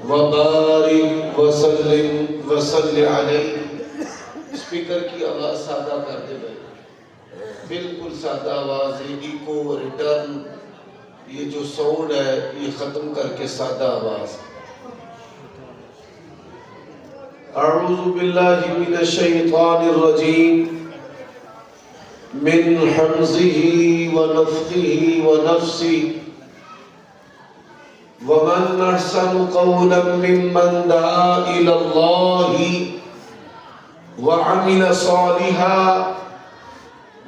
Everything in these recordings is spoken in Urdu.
وبارک وسلم وصلی علیہ۔ اسپیکر کی آواز سادہ کر دے بھائی، بالکل سادہ آواز ہے، ایکو ریٹرن یہ جو ساؤنڈ ہے یہ ختم کر کے سادہ آواز۔ اعوذ باللہ من الشیطان الرجیم من حمزه ونفخه ونفسه ومن أحسن قولا ممن دعا إلى الله وعمل صالحا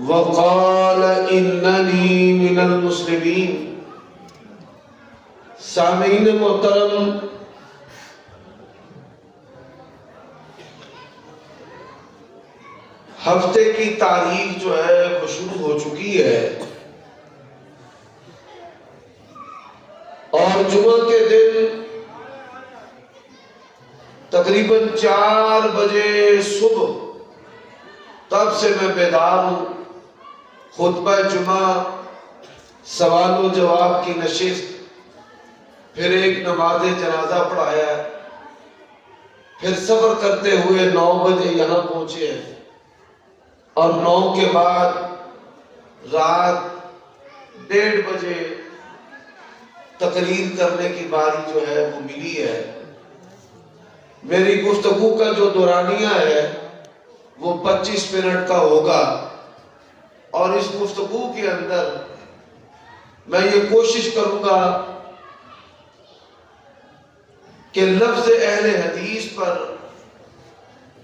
وقال إنني من المسلمين۔ سامعین محترم، ہفتے کی تاریخ جو ہے وہ شروع ہو چکی ہے، اور جمعہ کے دن تقریباً 4 بجے صبح تب سے میں بیدار ہوں۔ خطبہ جمعہ، سوال و جواب کی نشست، پھر ایک نماز جنازہ پڑھایا، پھر سفر کرتے ہوئے 9 بجے یہاں پہنچے ہیں، اور 9 کے بعد رات 1:30 بجے تقریر کرنے کی باری جو ہے وہ ملی ہے۔ میری گفتگو کا جو دورانیہ ہے وہ 25 منٹ کا ہوگا، اور اس گفتگو کے اندر میں یہ کوشش کروں گا کہ لفظ اہل حدیث پر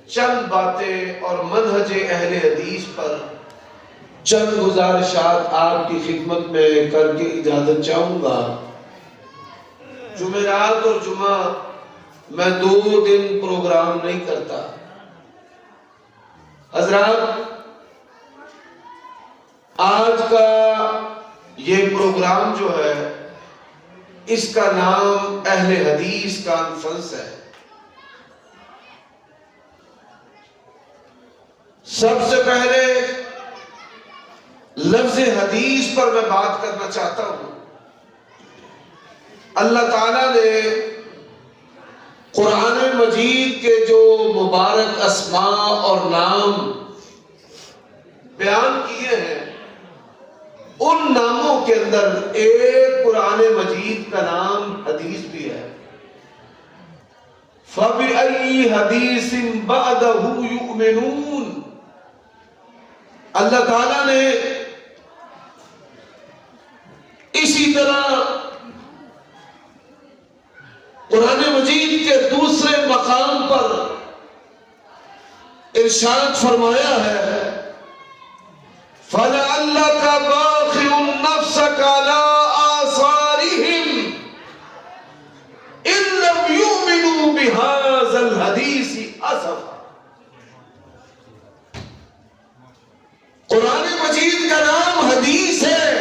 چند باتیں اور منہج اہل حدیث پر چند گزارشات آپ کی خدمت میں کر کے اجازت چاہوں گا۔ جمعرات اور جمعہ میں 2 دن پروگرام نہیں کرتا۔ حضرات، آج کا یہ پروگرام جو ہے اس کا نام اہل حدیث کانفرنس ہے۔ سب سے پہلے لفظ حدیث پر میں بات کرنا چاہتا ہوں۔ اللہ تعالیٰ نے قرآن مجید کے جو مبارک اسماء اور نام بیان کیے ہیں، ان ناموں کے اندر ایک قرآن مجید کا نام حدیث بھی ہے۔ فَبِأَيِّ حَدِيثٍ بَعْدَهُ يُؤْمِنُونَ۔ اللہ تعالیٰ نے اسی طرح قرآن مجید کے دوسرے مقام پر ارشاد فرمایا ہے، فَلَعَلَّكَ بَاخِعٌ نَفْسَكَ عَلَىٰ آثَارِهِمْ إِن لَّمْ يُؤْمِنُوا بِهَٰذَا الْحَدِيثِ أَسَفًا۔ قرآن مجید کا نام حدیث ہے،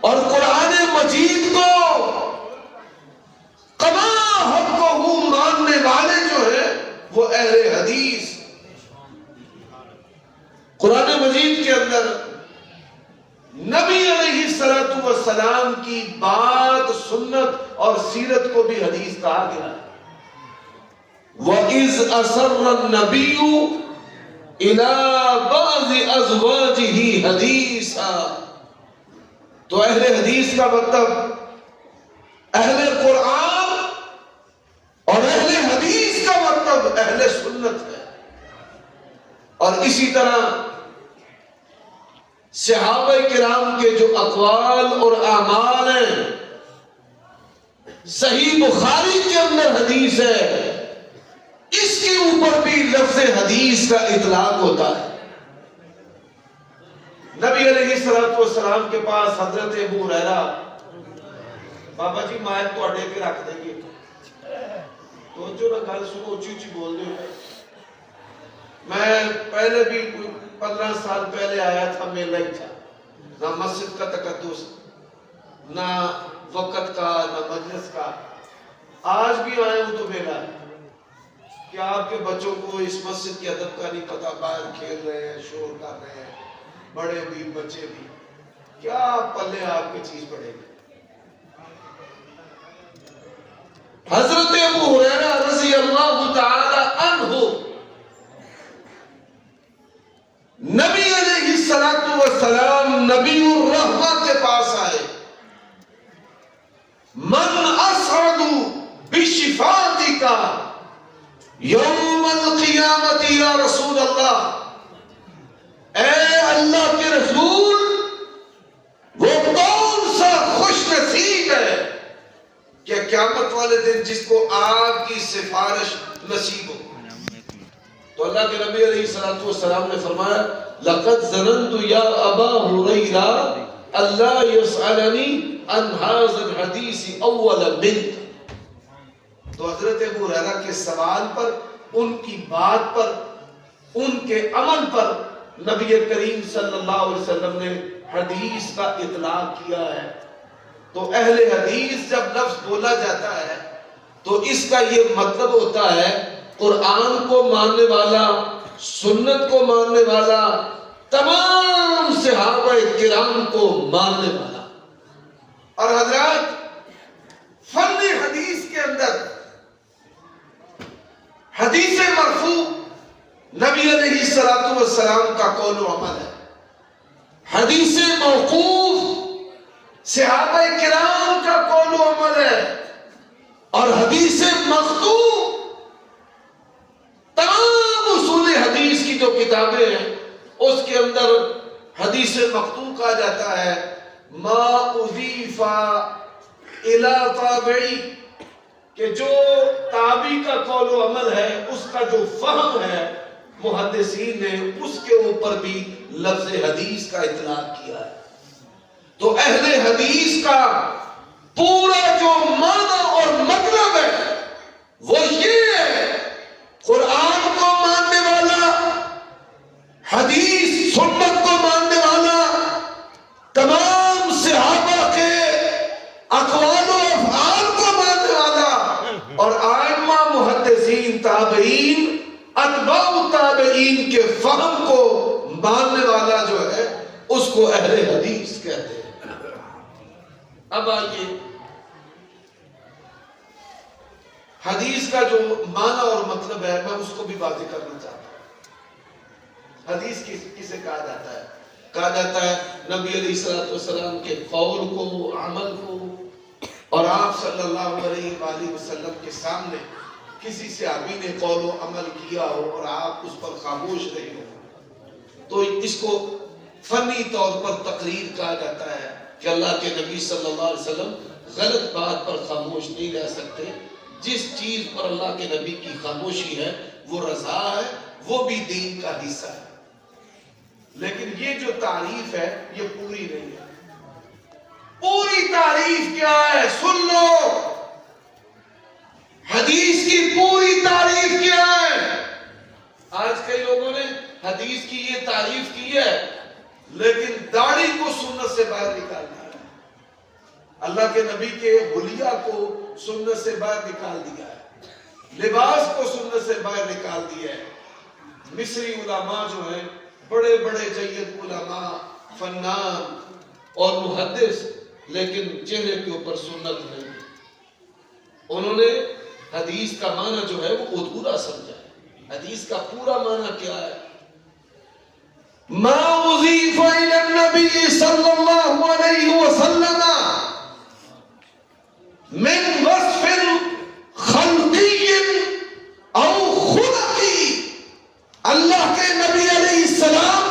اور قرآن مجید کو کما حقہ ماننے والے جو ہیں وہ اہل حدیث۔ قرآن مجید کے اندر نبی علیہ السلام کی بات، سنت اور سیرت کو بھی حدیث کہا گیا ہے۔ وَإِذْ أَسَرَّ النَّبِيُّ إِلَىٰ بَعْضِ أَزْوَاجِهِ حَدِيثًا۔ تو اہل حدیث کا مطلب اہل قرآن، اور اہل حدیث کا مطلب اہل سنت ہے۔ اور اسی طرح صحابہ کرام کے جو اقوال اور اعمال ہیں، صحیح بخاری کے اندر حدیث ہے، اس کے اوپر بھی لفظ حدیث کا اطلاق ہوتا ہے۔ نبی علیہ السلام کے پاس حضرت ابو ہریرہ، بابا جی مائک تو اڈے کے رکھ دیں گے تو جو نہ گل سنو، اچھی اچھی بول دیں۔ میں پہلے بھی 15 سال پہلے آیا تھا، میلہ ہی تھا، نہ مسجد کا تقدس، نہ وقت کا، نہ مجلس کا۔ آج بھی آئے ہوں تو میلہ ہے کہ آپ کے بچوں کو اس مسجد کی ادب کا نہیں پتا، باہر کھیل رہے ہیں، شور کر رہے ہیں، بڑے بھی بچے بھی، کیا پلے آپ کی چیز پڑے گی۔ اللہ تعالی عنہ نبی علیہ السلام نبی الرحمہ کے پاس آئے. من اسعد بشفاعتک یوم القیامت یا رسول اللہ، اے اللہ کے رسول، وہ کون سا خوش نصیب ہے کہ قیامت والے دن جس کو آپ کی سفارش نصیب ہو. تو اللہ کے نبی علیہ السلام نے فرمایا لقد ظننت یا ابا ہریرہ اللہ یسألنی عن ھذا الحدیث اول منک. تو حضرت ابو ہریرہ کے سوال پر، ان کی بات پر، ان کے عمل پر نبی کریم صلی اللہ علیہ وسلم نے حدیث کا اطلاق کیا ہے. تو اہل حدیث جب لفظ بولا جاتا ہے تو اس کا یہ مطلب ہوتا ہے قرآن کو ماننے والا، سنت کو ماننے والا، تمام صحابہ کرام کو ماننے والا. اور حضرات فن حدیث کے اندر حدیث مرفوع نبی علیہ السلام کا قول و عمل ہے، حدیث موقوف صحابہ کرام کا قول و عمل ہے، اور حدیث مقطوع تمام اصول حدیث کی جو کتابیں ہیں اس کے اندر حدیث مقطوع کہا جاتا ہے ما اضیف الی تابعی، کہ جو تابعی کا قول و عمل ہے، اس کا جو فہم ہے، محدثین نے اس کے اوپر بھی لفظ حدیث کا اطلاق کیا ہے. تو اہل حدیث کا پورا جو معنی اور مطلب ہے وہ یہ ہے، قرآن کو ماننے والا، حدیث سنت کو ماننے والا، تمام صحابہ کے اقوال و افعال کو ماننے والا، اور ائمہ محدثین تابعین اتباع تابعین کے فہم کو ماننے والا جو ہے اس کو اہل حدیث کہتے ہیں. اب آئیے حدیث کا جو معنی اور مطلب ہے میں اس کو بھی واضح کرنا چاہتا ہوں. حدیث کسے کہا جاتا ہے؟ کہا جاتا ہے نبی علیہ السلام کے قول کو، عمل کو، اور آپ صلی اللہ علیہ وآلہ وسلم کے سامنے کسی صحابی نے قول و عمل کیا ہو اور آپ اس پر خاموش رہے ہو تو اس کو فنی طور پر تقریر کہا جاتا ہے کہ اللہ کے نبی صلی اللہ علیہ وسلم غلط بات پر خاموش نہیں رہ سکتے. جس چیز پر اللہ کے نبی کی خاموشی ہے وہ رضا ہے، وہ بھی دین کا حصہ ہے. لیکن یہ جو تعریف ہے یہ پوری نہیں ہے. پوری تعریف کیا ہے؟ سن لو، حدیث کی پوری تعریف کیا ہے؟ آج کئی لوگوں نے حدیث کی یہ تعریف کی ہے لیکن داڑھی کو سنت سے باہر نکال دیا ہے، اللہ کے نبی کے حلیہ کو سنت سے باہر نکال دیا ہے، لباس کو سنت سے باہر نکال دیا ہے. مصری علماء جو ہیں، بڑے بڑے جید علماء، فنان اور محدث، لیکن چہرے کے اوپر سنت نہیں، انہوں نے حدیث کا معنی جو ہے وہ ادھورا سمجھا ہے. حدیث کا پورا معنی کیا ہے؟ ما اضیف الی النبی صلی اللہ علیہ وسلم من وصف خلقی او خلقی. اللہ کے نبی علیہ السلام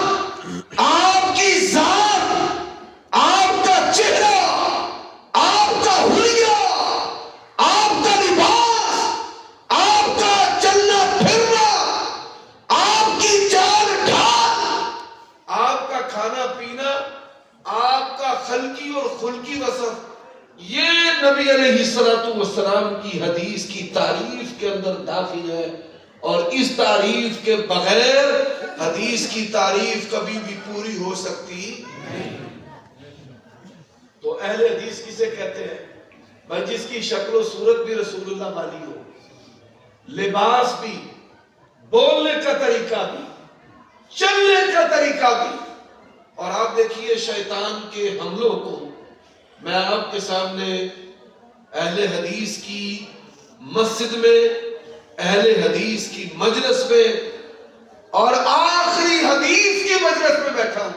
آپ کی ذات، آپ کا چہرہ، آپ کا حلیہ، آپ کا لباس، آپ کا چلنا پھرنا، آپ کی چال ڈھال، آپ کا کھانا پینا، آپ کا خلقی اور خلقی وصف، یہ نبی علیہ السلام کی حدیث کی تعریف کے اندر داخل ہے. اور اس تعریف کے بغیر حدیث کی تعریف کبھی بھی پوری ہو سکتی نہیں. تو اہل حدیث کسے کہتے ہیں؟ بھائی جس کی شکل و صورت بھی رسول اللہ والی ہو، لباس بھی، بولنے کا طریقہ بھی، چلنے کا طریقہ بھی. اور آپ دیکھیے شیطان کے حملوں کو میں آپ کے سامنے اہل حدیث کی مسجد میں، اہل حدیث کی مجلس میں اور آخری حدیث کی مجلس میں بیٹھا ہوں،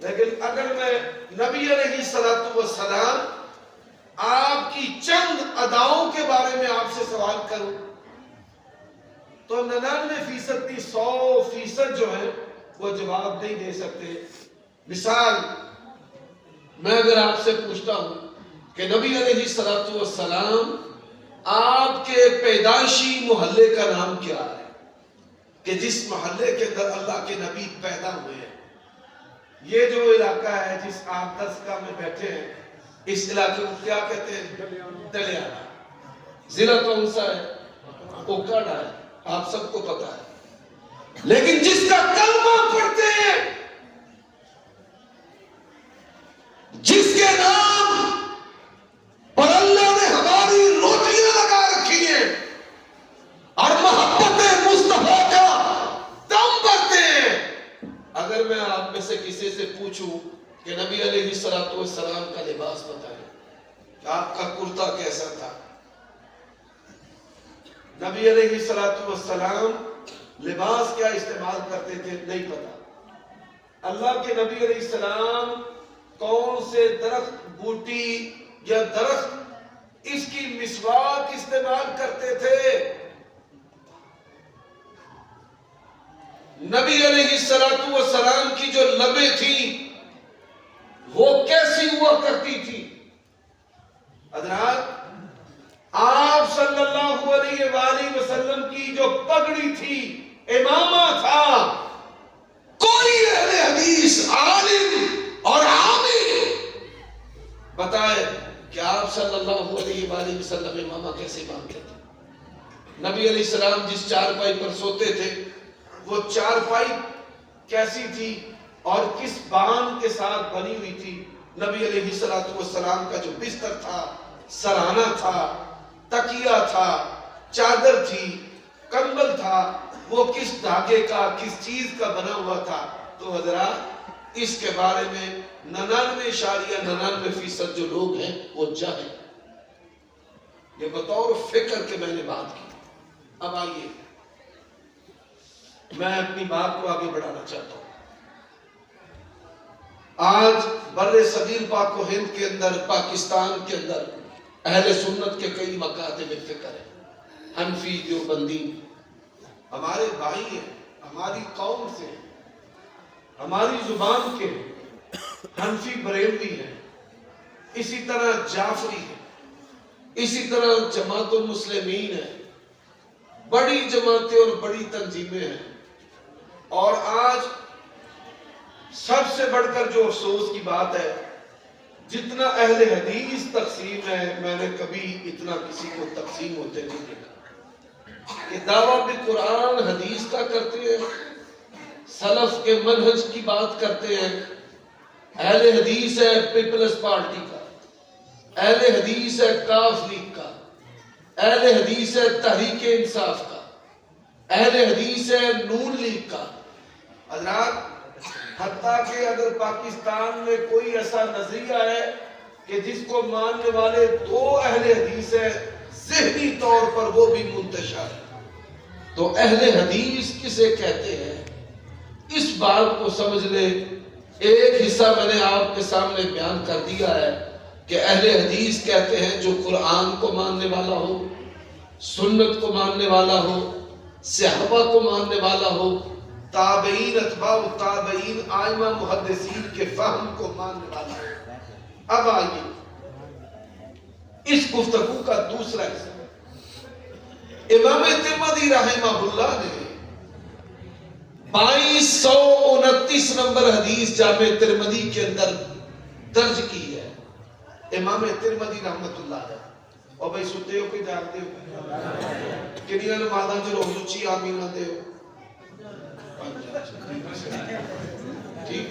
لیکن اگر میں نبی علیہ الصلوۃ والسلام آپ کی چند اداؤں کے بارے میں آپ سے سوال کروں تو 99% نہیں 100% جو ہے وہ جواب نہیں دے سکتے۔ مثال میں اگر آپ سے پوچھتا ہوں کہ نبی علیہ الصلوۃ والسلام آپ کے پیدائشی محلے کا نام کیا ہے، کہ جس محلے کے اندر اللہ کے نبی پیدا ہوئے ہیں، یہ جو علاقہ ہے جس آپ دستگاہ میں بیٹھے ہیں، اس علاقے کو کیا کہتے ہیں؟ دلیانہ۔ ضلع کون سا ہے؟ اوکاڑا ہے، آپ سب کو پتا ہے۔ لیکن جس کا کلمہ پڑھتے ہیں، جس کے نام پر اللہ نے ہماری روٹیاں لگا رکھی ہیں اور محبت مصطفیٰ کا دم بھرتے ہیں، اگر میں آپ میں سے کسی سے پوچھوں کہ نبی علیہ الصلوۃ والسلام کا لباس بتائیں کہ آپ کا کرتا کیسا تھا، نبی علیہ الصلوۃ والسلام لباس کیا استعمال کرتے تھے، نہیں پتا۔ اللہ کے نبی علیہ السلام کون سے درخت، بوٹی یا درخت اس کی مسواک استعمال کرتے تھے، نبی علیہ الصلوۃ والسلام کی جو لبیں تھیں وہ کیسی ہوا کرتی تھی۔ حضرات، آپ صلی اللہ علیہ وآلہ وسلم کی جو پگڑی تھی، امامہ تھا، کوئی اہل حدیث عالم اور عامل بتائے کہ آپ صلی اللہ علیہ وآلہ وسلم امامہ کیسے باندھتے تھے۔ نبی علیہ السلام جس چارپائی پر سوتے تھے وہ چارپائی کیسی تھی اور کس باندھ کے ساتھ بنی ہوئی تھی۔ نبی علیہ الصلوۃ والسلام کا جو بستر تھا، سرہانہ تھا، تکیہ تھا، چادر تھی، کمبل تھا، وہ کس دھاگے کا، کس چیز کا بنا ہوا تھا۔ تو حضرات، اس کے بارے میں 99.99% جو لوگ ہیں وہ جاہل۔ یہ بطور فکر کے میں نے بات کی۔ اب آئیے میں اپنی بات کو آگے بڑھانا چاہتا ہوں۔ آج بر صغیر پاک و ہند کے اندر، پاکستان کے اندر اہل سنت کے کئی مکاتب فکر ہیں۔ حنفی، دیوبندی ہمارے بھائی ہیں، ہماری قوم سے، ہماری زبان کے حنفی بریلوی ہیں، اسی طرح جعفری ہیں، اسی طرح جماعت المسلمین ہیں، بڑی جماعتیں اور بڑی تنظیمیں ہیں۔ اور آج سب سے بڑھ کر جو افسوس کی بات ہے، جتنا اہل حدیث تقسیم ہے، میں نے کبھی اتنا کسی کو تقسیم ہوتے نہیں دیکھا۔ کہ دعویٰ بھی قرآن حدیث کا کرتے ہیں، سلف کے منہج کی بات کرتے ہیں۔ اہل حدیث ہے پیپلز پارٹی کا، اہل حدیث ہے کاف لیگ کا، اہل حدیث ہے تحریک انصاف کا، اہل حدیث ہے نون لیگ کا۔ حضرات، حتیٰ کہ اگر پاکستان میں کوئی ایسا نظریہ ہے کہ جس کو ماننے والے 2 اہل حدیث ہیں، ذہنی طور پر وہ بھی منتشر ہے، تو اہل حدیث کسے کہتے ہیں اس بات کو سمجھ لیں۔ ایک حصہ میں نے آپ کے سامنے بیان کر دیا ہے کہ اہل حدیث کہتے ہیں جو قرآن کو ماننے والا ہو، سنت کو ماننے والا ہو، صحابہ کو ماننے والا ہو، تابعین، اتباع التابعین، ائمہ محدثین کے فہم کو ماننے والا ہے۔ اب آئیے اس گفتگو کا دوسرا حصہ۔ امام ترمذی رحمہ اللہ نے 2229 نمبر حدیث جامع ترمذی کے اندر درج کی ہے۔ امام ترمذی رحمت اللہ علیہ، اور بھائی ستے ہو کہ جانتے ہو کنیاں نمازاں جو روح لچی آمین آتے ہو؟ ٹھیک ہے۔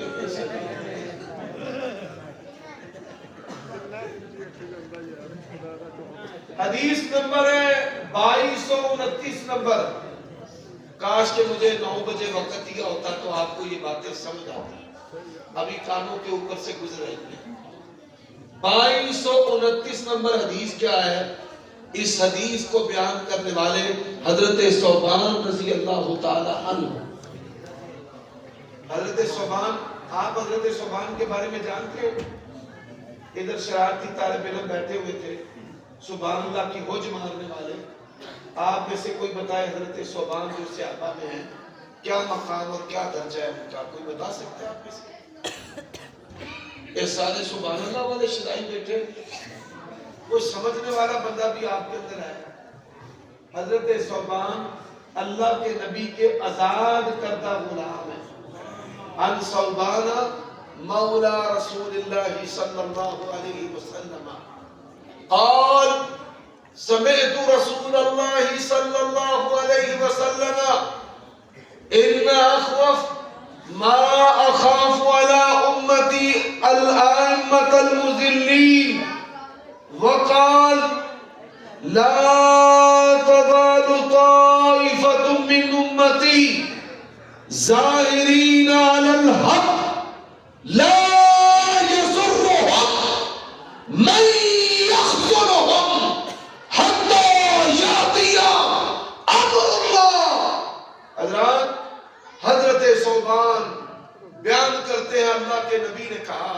حدیث نمبر ہے 2229 نمبر۔ کاش کہ مجھے 9 بجے وقت دیا ہوتا تو آپ کو یہ باتیں سمجھ آتی، ابھی کانوں کے اوپر سے گزر رہی ہیں۔ 2229 نمبر حدیث کیا ہے؟ اس حدیث کو بیان کرنے والے حضرت ثوبان رضی اللہ تعالی عنہ. حضرت ثوبان، آپ حضرت ثوبان کے بارے میں جانتے ہو؟ ادھر شرارتی طالب علم بیٹھے ہوئے تھے، سبحان اللہ کی ہوج مارنے والے. آپ میں سے کوئی بتائے حضرت ثوبان جو صحابہ میں ہیں کیا مقام اور کیا درجہ ہے ان کا؟ کوئی بتا سکتے ہیں آپ میں سے؟ یہ سارے سبحان اللہ والے شدائی بیٹھے، کوئی سمجھنے والا بندہ بھی آپ کے اندر ہے؟ حضرت ثوبان اللہ کے نبی کے آزاد کردہ غلام ہیں. ان ثوبان مولا رسول اللہ صلی اللہ علیہ وسلم قال سمعت رسول اللہ صلی اللہ علیہ وسلم ان اخوف ما اخاف على امتی الائمة المذلین وقال لا تزال طائفة من امتی ظاہرین علی الحق لا يضرهم من يخذلهم حتى يأتي امر اللہ. حضرات حضرت ثوبان بیان کرتے ہیں اللہ کے نبی نے کہا،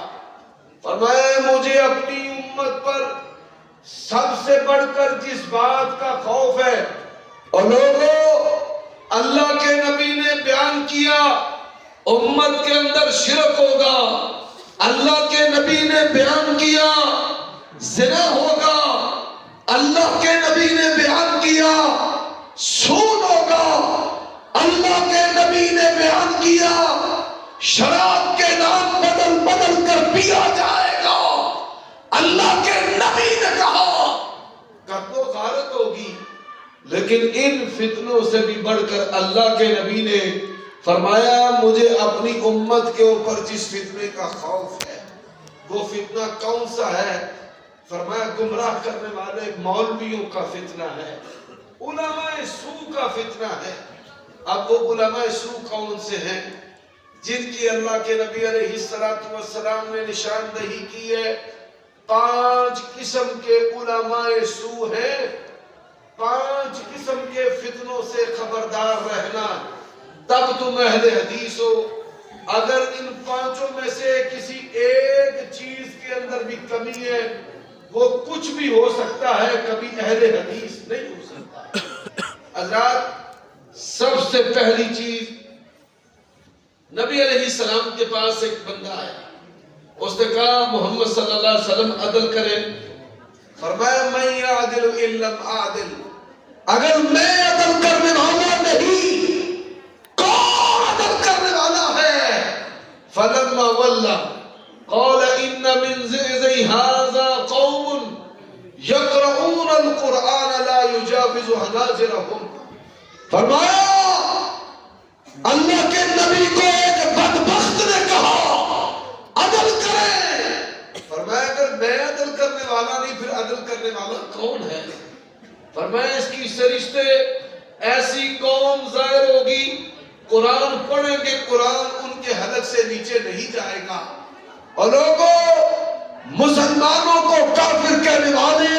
فرمایا مجھے اپنی امت پر سب سے بڑھ کر جس بات کا خوف ہے، اور لوگوں اللہ کے نبی نے بیان کیا امت کے اندر شرک ہوگا، اللہ کے نبی نے بیان کیا زنا ہوگا، اللہ کے نبی نے بیان کیا سود ہوگا، اللہ کے نبی نے بیان کیا شراب کے نام بدل بدل کر پیا جائے گا. اللہ کے نبی نے کہا قتل و غارت ہوگی، لیکن ان فتنوں سے بھی بڑھ کر اللہ کے نبی نے فرمایا مجھے اپنی امت کے اوپر جس فتنے کا خوف ہے وہ فتنہ کون سا ہے؟ فرمایا گمراہ کرنے والے مولویوں کا فتنہ ہے، علماء سو کا فتنہ ہے. اب وہ علماء سو کون سے ہیں جن کی اللہ کے نبی علیہ السلام نے نشاندہی کی ہے؟ 5 قسم کے علماء سو ہیں. 5 قسم کے فتنوں سے خبردار رہنا، تب تم اہل حدیث ہو. اگر ان 5 میں سے کسی ایک چیز کے اندر بھی کمی ہے وہ کچھ بھی ہو سکتا ہے، کبھی اہل حدیث نہیں ہو سکتا. حضرات سب سے پہلی چیز، نبی علیہ السلام کے پاس ایک بندہ آیا، اس نے کہا محمد صلی اللہ علیہ وسلم عدل کریں. فرمایا من یعدل ان لم اعدل، اگر میں عدل کرنے والا نہیں کون عدل کرنے والا ہے؟ فلما ولى قال ان من زئزئ هذا قوم يقرؤون القرآن لا يجاوز حناجرهم. فرمایا اللہ کے نبی کو ایک بدبخت نے کہا عدل کریں. فرمایا اگر میں عدل کرنے والا نہیں پھر عدل کرنے والا کون ہے؟ فرمایا اس کی سرشتے ایسی قوم ظاہر ہوگی قرآن پڑھیں گے قرآن ان کے حلق سے نیچے نہیں جائے گا. اور لوگوں مسلمانوں کو کافر کہنے والے،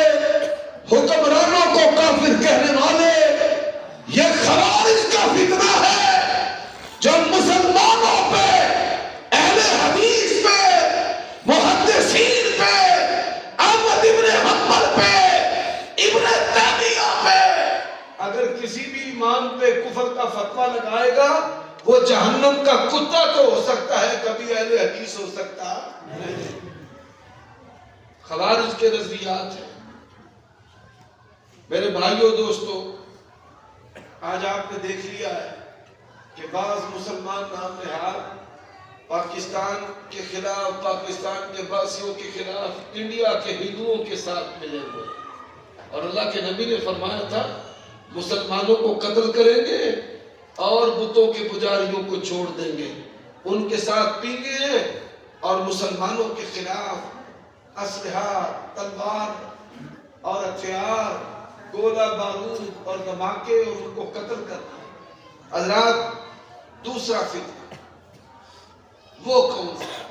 حکمرانوں کو کافر کہنے والے، یہ خوارج کا فتنہ ہے جو مسلمانوں پہ، اہل حدیث پہ، محدثین پہ، احمد ابن حنبل پہ، ابن تیمیہ پہ اگر کسی بھی امام پہ کفر کا فتویٰ لگائے گا وہ جہنم کا کتا تو ہو سکتا ہے، کبھی اہل حدیث ہو سکتا نہیں. خوارج کے نظریات ہیں. میرے بھائیوں دوستو، آج آپ نے دیکھ لیا ہے کہ بعض مسلمان نام نہاد پاکستان کے خلاف، پاکستان کے باسیوں کے خلاف انڈیا کے ہندوؤں کے ساتھ ملے ہوئے، اور اللہ کے نبی نے فرمایا تھا مسلمانوں کو قتل کریں گے اور بتوں کے پجاریوں کو چھوڑ دیں گے. ان کے ساتھ پینگے ہیں اور مسلمانوں کے خلاف اسلحہ، تلوار اور ہتھیار، گولہ بارود اور دھماکے اور ان کو قتل کرنا. حضرات دوسرا فتنہ وہ کون سا؟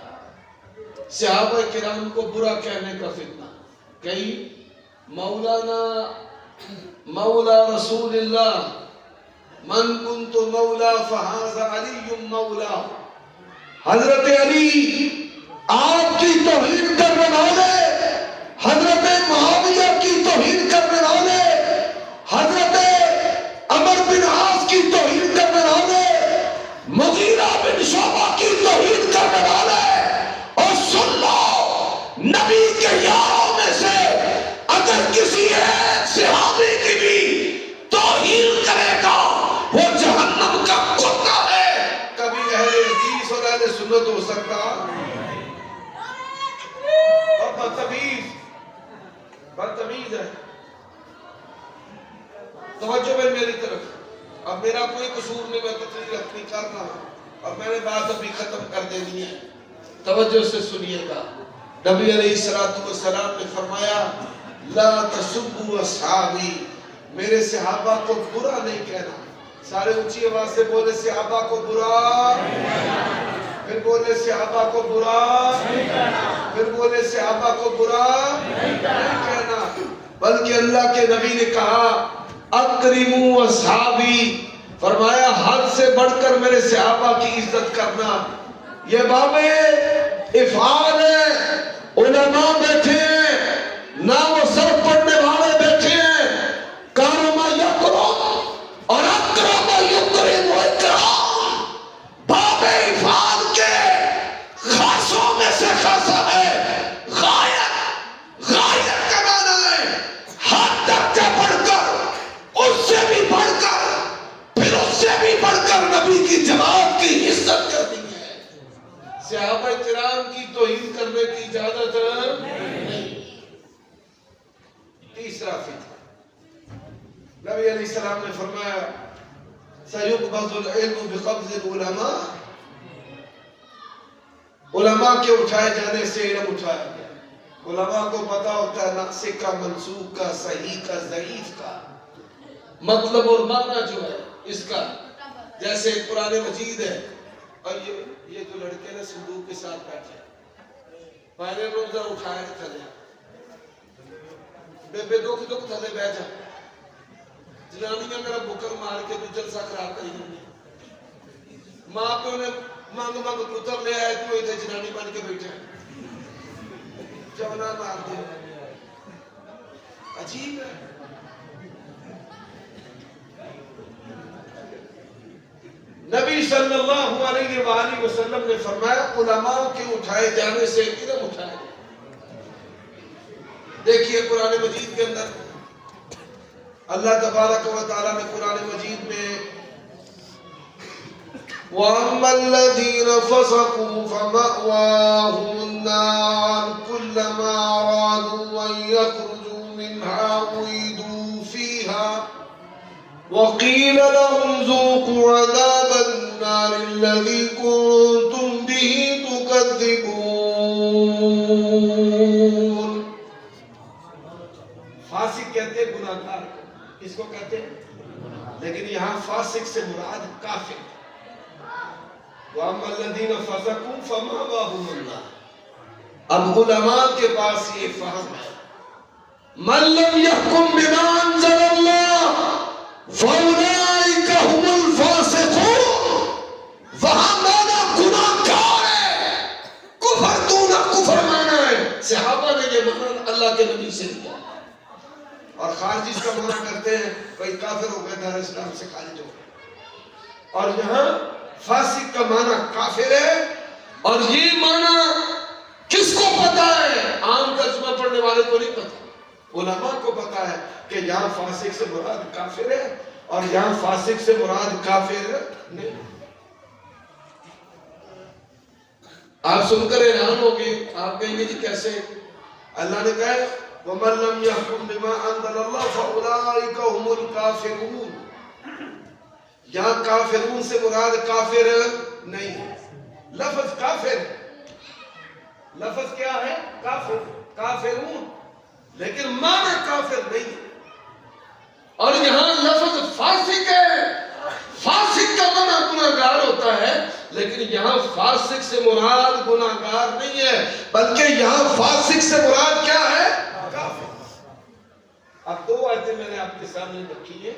صحابہ کرام کو برا کہنے کا فتنہ. کئی مولانا مولا رسول اللہ من کنت مولا فہذا علی مولا. حضرت علی آپ کی توہین کرنے والے، حضرت معاویہ کی توہین کرنے والے، حضرت عمر بن عاص کی توہین کرنے والے، مغیرہ بن شعبہ کی توہین کرنے والے. اور سن لو، نبی کے یاروں میں سے اگر کسی ایک صحابی کی بھی توہین کرے گا وہ جہنم کا کتا ہے. کبھی اہل حدیث اور اہل سنت ہو سکتا؟ اور بدتمیز ہے. توجہ میں میری طرف. اب میرا کوئی قصور نہیں، میں تقریر اپنی کر رہا ہوں اور میں نے بات ابھی ختم کر دینی ہے. توجہ سے سنیے گا. نبی علیہ السلام نے فرمایا لا تسبوا اصحابی، میرے صحابہ کو برا نہیں کہنا. سارے اونچی آواز سے بولے صحابہ کو برا نہیں کہنا. پھر بولے صحابہ کو برا نہیں کہنا. پھر بولے صحابہ کو برا نہیں کہنا. بلکہ اللہ کے نبی نے کہا اکرموا اصحابی، فرمایا حد سے بڑھ کر میرے صحابہ کی عزت کرنا. یہ باب افعال ہے. علماء بیٹھے ہیں، نہ وہ صرف پڑھنے والے بیٹھے ہیں. کرم یکرم اور اکرم یکرم و اکرام باب افعال کے خاصوں میں سے خاصا ہے. غایت کا معنی ہے حد تک سے بڑھ کر، اس سے بھی بڑھ کر، پھر اس سے بھی بڑھ کر نبی کی جماعت کی عزت کرنی ہے. صحابہ کرام کی توہین کرنے کی اجازت نہیں. تیسرا فتنہ، نبی علیہ السلام نے فرمایا سیقبض العلم بقبض العلماء، علماء کے اٹھائے جانے سے علم اٹھایا گیا. علماء کو پتا ہوتا ہے ناسخ کا، منسوخ کا، صحیح کا، ضعیف کا مطلب اور معنی جو ہے اس کا. جیسے قرآن مجید ہے اور یہ جو لڑکے نا صندوق کے ساتھ بیٹھے پہلے روزہ اٹھائے تھلے بے دکھ تھلے بیٹھا. جنانیاں میرا بکر مار کے بھی جلسہ خراب کری ہوں. ماں پیوں نے مانگ پتر لے آئے تو ادھر جنانی بن کے بیٹھے جونا مار دے. عجیب ہے. نبی صلی اللہ علیہ وآلہ وسلم نے فرمایا علماء کے اٹھائے جانے سے علم اٹھائے. دیکھیے قرآن مجید کے اندر اللہ تبارک و تعالیٰ نے قرآن مجید میں وَأَمَّا الَّذِينَ فَسَقُوا فَمَأْوَاهُمُ النَّارُ كُلَّمَا أَرَادُوا أَن يَخْرُجُوا مِنْهَا أُعِيدُوا فِيهَا وَقِيلَ لَهُمْ ذُوقُوا عَذَابَ النَّارِ الَّذِي كُنتُمْ بِهِ تُكَذِّبُونَ. فاسق کہتے ہیں گناہگار، اس کو کہتے ہیں، لیکن یہاں فاسق سے مراد کافر. وَأَمَّا الَّذِينَ فَسَقُوا فَمَأْوَاهُمُ النَّارُ. اب علماء کے پاس یہ فہم ہے مَن لَّمْ يَحْكُم بِمَا أَنزَلَ اللَّهُ فَأُولَٰئِكَ هُمُ الْفَاسِقُونَ. وہاں مانا گناہگار ہے، کفر دون کفر مانا ہے. صحابہ نے یہ مانا اللہ کے نبی سے لیا. اور خارجی اس کا مانا کرتے ہیں کوئی کافر ہو گئے، دار اسلام سے خارج ہو گئے. اور یہاں فاسق کا معنی کافر ہے. اور یہ معنی کس کو پتا ہے؟ عام ترجمہ پڑھنے والے کو نہیں پتا. علماء کو پتا ہے کہ یہاں فاسق سے مراد کافر ہے اور یہاں فاسق سے مراد کافر نہیں. آپ سن کر حیران ہوگے. آپ کہیں گے جی کیسے؟ اللہ نے کہا وَمَن لَّمْ يَحْكُم بِمَا أَنزَلَ اللَّهُ فَأُولَٰئِكَ هُمُ الْكَافِرُونَ. یہاں کافرون سے مراد کافر نہیں ہے. لفظ کافر، لفظ کیا ہے؟ کافر، کافرون، لیکن معنی کافر نہیں. اور یہاں لفظ فاسق ہے. فاسق کا معنی گناہگار ہوتا ہے، لیکن یہاں فاسق سے مراد گناہگار نہیں ہے، بلکہ یہاں فاسق سے مراد کیا ہے؟ کافر. اب دو آیتیں میں نے آپ کے سامنے رکھی ہے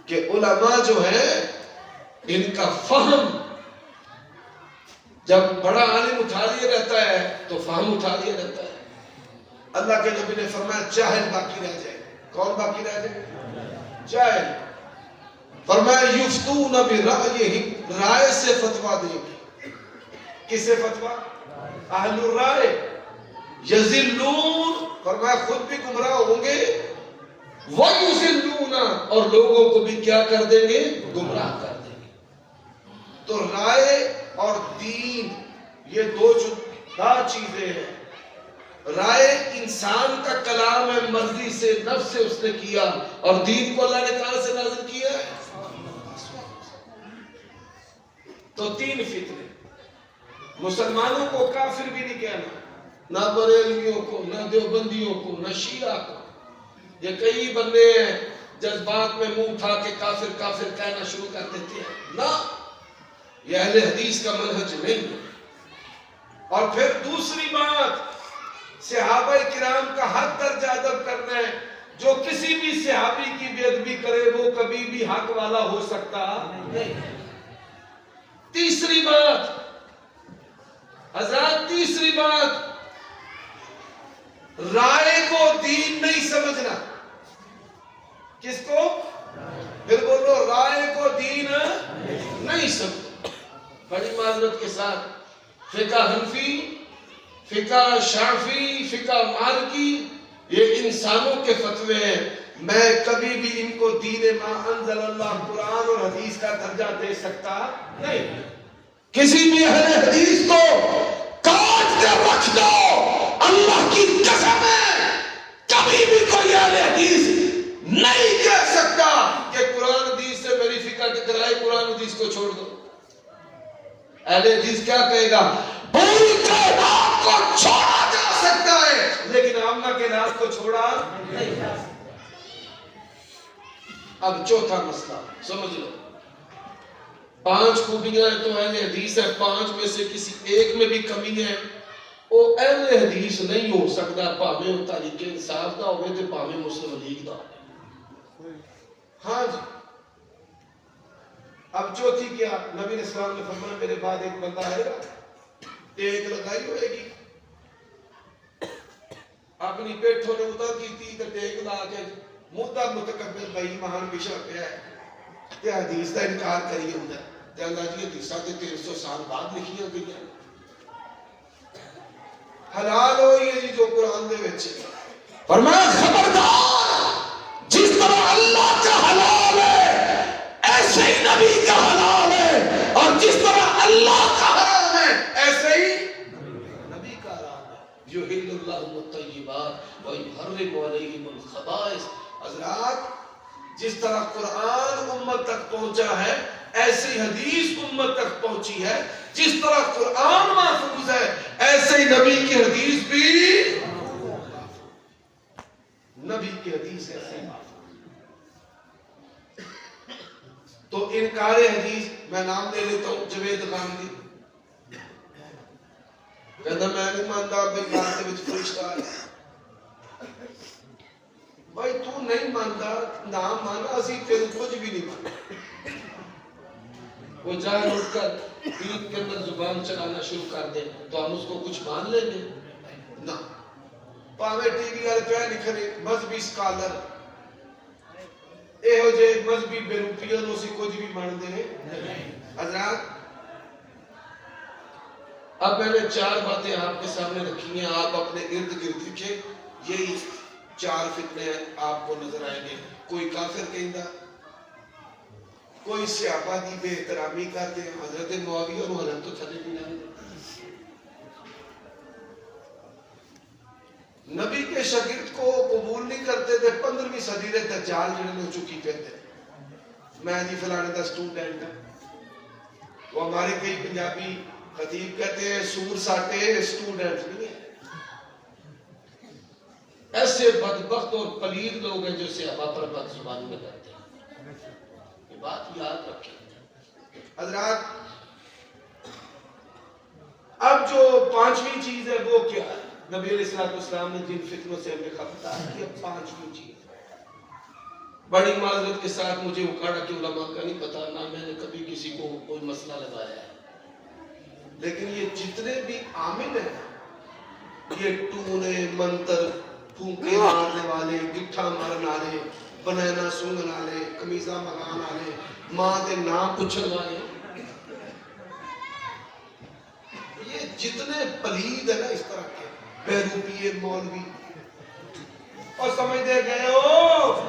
کہ علماء جو ہیں ان کا فہم، جب بڑا عالم اٹھا لیے رہتا ہے تو فہم اٹھا لیے رہتا ہے. اللہ کے نبی نے فرمایا جاہل باقی رہ جائے. کون باقی رہ جائے؟ جاہل. فرمایا یفتون برأیہم، رائے سے فتویٰ دیں گے. کس سے فتویٰ؟ اہل الرائے. یذلون، فرمایا خود بھی گمراہ ہوں گے، وَيُذِلُّونَ، اور لوگوں کو بھی کیا کر دیں گے؟ گمراہ کر دیں گے. تو رائے اور دین یہ دو جدا چیزیں ہیں. رائے انسان کا کلام ہے، مرضی سے نفس سے اس نے کیا، اور دین کو اللہ نے کہاں سے نازل کیا ہے؟ تو تین فتنے. مسلمانوں کو کافر بھی نہیں کہنا، نہ بریلویوں کو، نہ دیوبندیوں کو، نہ شیعہ کو. یہ کئی بندے ہیں جذبات میں منہ اٹھا کے کافر کافر کہنا شروع کر دیتے ہیں. نہ، یہ اہل حدیث کا منہج نہیں ہے. اور پھر دوسری بات، صحابہ کرام کا حق درجہ ادب کرنا ہے. جو کسی بھی صحابی کی بے ادبی کرے وہ کبھی بھی حق والا ہو سکتا نہیں. تیسری بات حضرات، تیسری بات، رائے کو دین نہیں سمجھنا. کس کو؟ پھر بولو، رائے کو دین نہیں سمجھنا. بڑی معذرت کے ساتھ، فقہ حنفی، فقہ شافعی، فقہ مالکی، یہ انسانوں کے فتوے ہیں. میں کبھی بھی ان کو دین ما انزل اللہ، قرآن اور حدیث کا درجہ دے سکتا نہیں. کسی بھی اہل حدیث کو کاٹ کے رکھ دو، اللہ کی قسم ہے کبھی بھی کوئی اہل حدیث نہیں کہہ سکتا کہ قرآن حدیث سے میری فقہ ٹکرائے، قرآن حدیث کو چھوڑ دو. اہل حدیث کیا کہے گا؟ پوری کائنات کو چھوڑا جا سکتا ہے لیکن آمنہ کے ناز کو چھوڑا نہیں جا سکتا. اب چوتھا مسئلہ سمجھ لو. 5 خوبیاں تو اہل حدیث ہے، 5 میں سے کسی ایک میں بھی کمی ہے، وہ اہل حدیث نہیں ہو سکتا. پاویں وہ تحریک انصاف دا ہوئے تے پاویں مسلم لیگ دا. ہاں جی. اب چوتھی کیا؟ نبی علیہ السلام نے فرمایا میرے بعد ایک بندہ آئے گا، ایک لگائی ہوئے گی، اپنی پیٹھوں نے اتر کی تھی تو ٹیک لا کے مدہ متکبر بھائی مہان بشر پہ ہے تے حدیث کا انکار کری ہوتا ہے. تے اللہ جی حدیثاں تے 300 سال بعد لکھیاں گئی ہیں. حلال ہوئی ہے جی جو قرآن دے وچ. فرمایا خبردار، جس طرح اللہ کا حلال ہے ایسے ہی نبی کا حلال ہے، اور جس طرح اللہ کا حرام ہے ایسے ہی نبی کا حرام ہے. یحل اللہ الطیبات ویحرم علیہم الخبائث. حضرات، جس طرح قرآن امت تک پہنچا ہے ایسی حدیث امت تک پہنچی ہے. جس طرح قرآن محفوظ ہے ایسے ہی نبی کی حدیث بھی، نبی کی حدیث ایسے ہی محفوظ. تو انکار حدیث، میں نام لے لیتا ہوں، جوید غامدی کہتا میں نہیں مانتا بھائی بات میں فرشتہ ہے. بھائی تو نہیں مانتا، نام مانا، اسی تیرے کچھ بھی نہیں مانتا. وہ جان اٹھ کر دین کے اندر زبان چلانا شروع کر دے تو ہم اس کو کچھ مان لیں گے؟ نہ. پاوے ٹی وی والے پہ لکھنے مذہبی اسکالر، اے ہو جے مذہبی بیروپیئن اسی کچھ بھی مان دے. حضرات، اب میں نے 4 باتیں آپ کے سامنے رکھی ہیں، آپ اپنے ارد گرد دیکھیں. یہی 4 فتنے آپ کو نظر آئیں گے. کوئی کافر کہندا، کوئی صحابہ دی بے احترامی کرتے ہیں، حضرت معاویہ اور حضرت تو تھلے بھی نہیں دے. نبی کے شاگرد کو قبول نہیں کرتے تھے. 15ویں صدی دے دجال جڑے ہو چکی پہ تھے. میں جی فلانے دا سٹوڈنٹ ہوں. وہ ہمارے کئی پنجابی خطیب کہتے ہیں سور ساٹے سٹوڈنٹ نہیں ہے. ایسے بدبخت اور پلید لوگ ہیں جو صحابہ پر بد زبانی میں کرتے ہیں. یہ بات یاد رکھیں حضرات. اب جو 5ویں چیز ہے وہ کیا ہے؟ نبی علیہ السلام نے جن فتنوں سے ہمیں خبردار کیا، 5ویں چیز بڑی معذرت کے ساتھ مجھے اکھاڑا کے علماء کا نہیں پتا، نہ میں نے کبھی کسی کو کوئی مسئلہ لگایا ہے، لیکن یہ جتنے بھی عامل ہیں، یہ ٹونے منتر پھونکے مارنے والے، گٹھا مارن والے، بنانا سنگن والے، کمیزہ مگان والے، ماں دے نام پوچھن والے، یہ جتنے پلید ہیں نا اس طرح کے بیروپیے مولوی، اور سمجھتے گئے ہو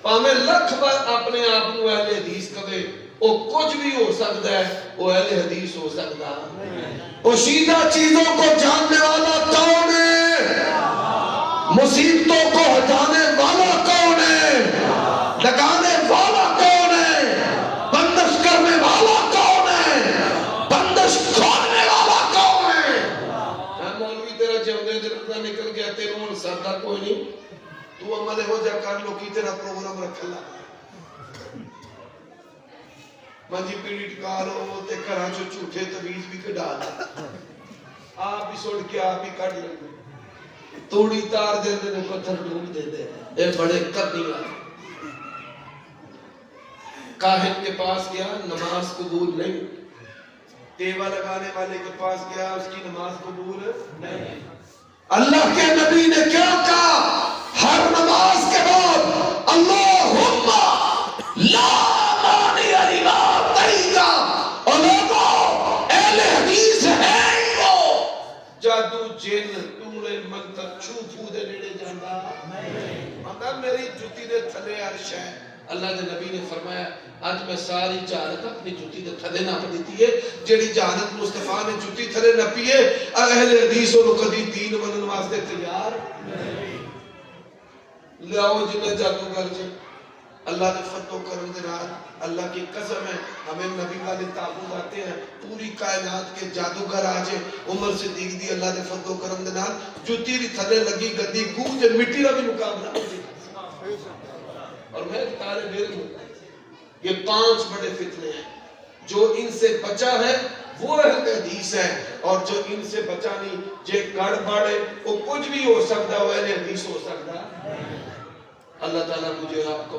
پامیں لکھ بار اپنے آپ کو اہل حدیث کبھی وہ کچھ بھی ہو سکتا ہے، وہ اہل حدیث ہو سکتا ہے۔ پوشیدہ چیزوں کو جاننے والا کون ہے؟ مصیبتوں کو ہٹانے والا کون ہے؟ لگانے والا کون ہے؟ بندش کرنے والا کون ہے؟ بندش کھولنے والا کون ہے؟ مولوی تیرا جمدے جنتا نکل گیا، تیرون سردہ کوئی نہیں، تو عمل ہو جا کر لو کی تیرا پروگرام رکھ اللہ مجھے پیڑیٹ کارو تے کراں چو جھوٹے تویز بھی کڈا دا، آپ بھی سوڑ کے آپ بھی کٹ لیں، توڑی تار دے دے نے پتھر ڈھونڈ دے دے، اے بڑے کرنی والے۔ کاہن کے پاس گیا، نماز قبول نہیں، تیوہ لگانے والے کے پاس گیا، اس کی نماز قبول نہیں۔ اللہ کے نبی نے کیا کہا؟ ہر نماز کے بعد اللہم لا مانع لما اعطیت، اور لوگوں اہل حدیث ہے ہی وہ جادو جن ٹونے منتر چھو پھو دے نیڑے جاندا نہیں، میری جتی دے تھلے عرش ہے۔ اللہ دے نبی نے فرمایا آج میں ساری جہالت اپنی جتی دے تھلے نہ پڑیتی ہے، جیڑی جہالت مصطفیٰ نے جتی تھلے نہ پیے، اہل حدیث اور قدی دین منن واسطے تیار لیاؤ جنہیں جادوگر جے۔ اللہ نے فتح و کرم دے نال، اللہ کی قسم ہے ہمیں نبی والے تابوت آتے ہیں، پوری کائنات کے جادوگر آجے، عمر صدیق دی اللہ نے فتح و کرم دے نال جتی دی تھلے لگی گدی گوجے مٹی کا بھی مقابلہ ہو جائے۔ اور میں طالب علم ہوں، یہ 5 بڑے فتنے ہیں، جو ان سے بچا ہے وہ اہل حدیث ہے، اور جو ان سے بچا نہیں، جے گڑ باڑے وہ کچھ بھی ہو سکتا ہے، وہ اہل حدیث ہو سکتا ہے۔ اللہ تعالیٰ مجھے آپ کو